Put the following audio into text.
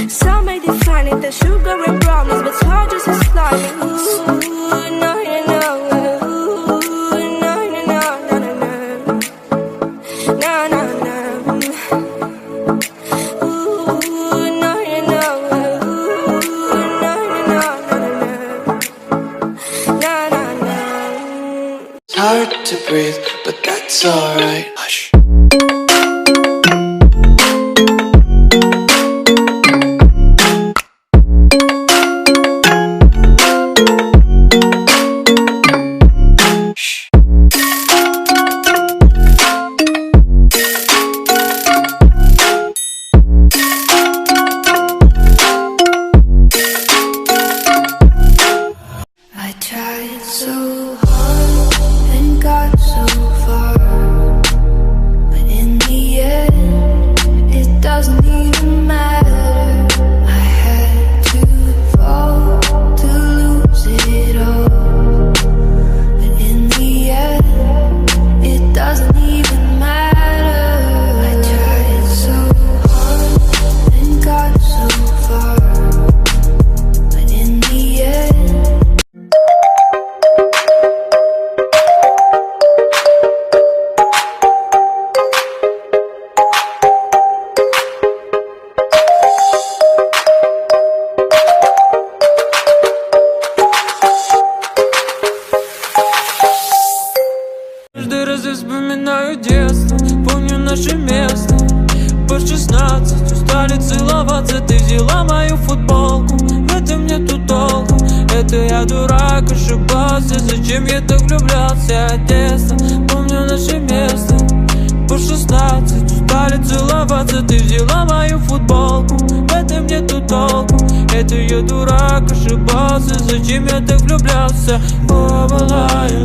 Some may define it as sugar and brownies, but it's hard just as slimy. Ooh, no, you know. Ooh, no, you know, no, no, no. No, no, no. Ooh, no, you know. Ooh, no, you know, no, no, no. No, no, no. It's hard to breathe, but that's alright. Hush. I tried so hard and got so far, but in the end, it doesn't even matter. I had to fall to lose it all, but in the end, it doesn't even matter. I tried so hard and got so far, but in the end. Каждый раз я вспоминаю детство, помню наше место. По 16 устали целоваться, ты взяла мою футболку. В этом нету толку, это я дурак, ошибался. Зачем я так влюблялся от детства? Помню наше место. По 16 устали целоваться, ты взяла мою футболку. В этом нету толку, это я дурак, ошибался. Зачем я так влюблялся? О, была я